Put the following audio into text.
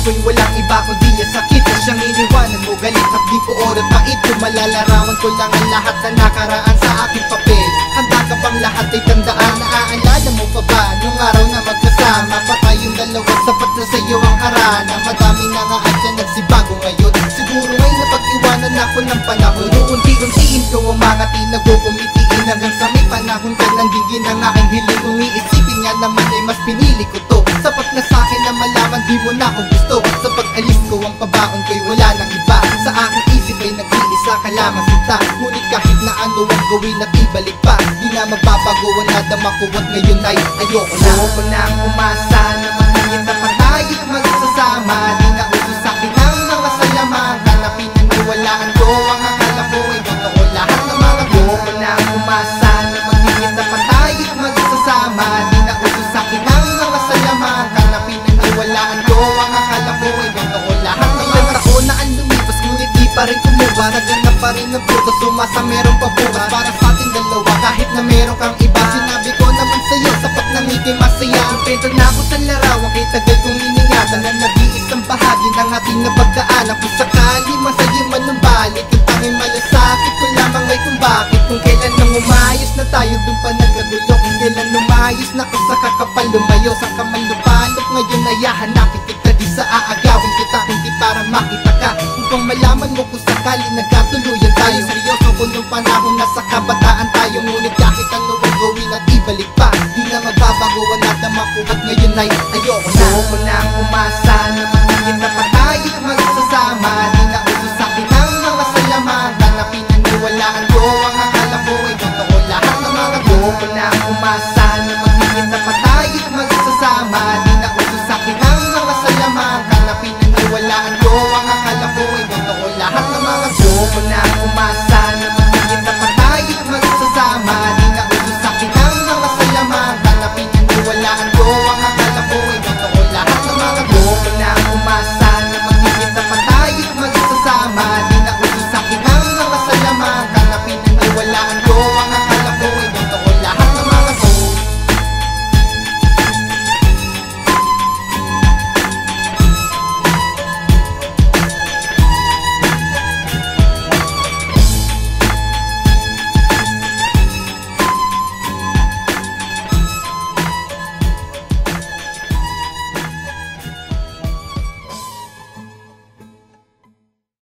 ko'y walang iba kundi ang sakit na siyang iniwanan mo. Galit at di po orat pait, kung malalarawan ko lang ang lahat na nakaraan sa aking papel. Handa ka bang lahat ay tandaan? Naaalala mo pa ba nung araw na magkasama pa tayong dalawa? Sapat na sa'yo ang harana, madami na nga at yan nagsibago ngayon. Siguro ay napag-iwanan ako ng panahon. Unti-untiin ko ang mga tinagukumitiin hanggang sa may panahon ka nang dinggin ang aking hiling. Kung iisipin nga naman ay mas pinili ko to. Sapat na sa'kin na malaman di mo na ako gusto. Sa pag-alis ko ang pabaon ko'y wala nang iba. Sa aking isip ay nag-iisa ka lamang sinta. Ngunit kahit na ano ang gawin at ibalik pa, di na magbabago ang nadama ko at ngayon ay ayoko na. Ayoko nang umasa na magkita pa tayo magsasama. Di na uso sa'kin ang mga salamat. Hanapin ang niwalaan ko, ang akala ko ay totoo lahat ng mga ko. Ayoko nang umasa na magkita pa tayo magsasama. Di na uso sa'kin ang mga salamat. Hanapin ang niwalaan ko, ang akala ko ay totoo lahat ng mga ko. Na ang lumipas ngunit di pa rin kumuha. Naganap pa rin ng puto, sumasa meron pa bukas para sa ating dalawa kahit na meron kang iba. Sinabi ko naman sa'yo, sapat na ngiti masaya. Kontento na ako sa larawan, kay tagal kong iningatan na nag-iisang bahagi ng ating napagdaanan. Kung sakali masaya man ng balik, yung tanging malasakit ko lamang ay kung bakit. Kung kailan nang umayos na tayo, dun pa nagkagulo. Kung kailan umayos na ako sa kakapal lumayo. Sa kaman lupalok ngayon ay hahanapin kita, di sa aagawin kita, hindi para makita ka. Upang malaman mo kung sakali nagkatuluyan tayo. Seryoso ko nung panahon na sa kabataan tayo. Ngunit kahit ano ang gawin at ibalik pa, di na magbabago ang nadama ko at ngayon ay ayoko na. Ayoko nang umasa na magkita pa tayo magsasama. Di na uso sa'kin ang mga salamat. Hanapin ang niwalaan ko, ang akala ko ay totoo lahat ng mga ko. Ayoko nang umasa na magkita pa tayo magsasama.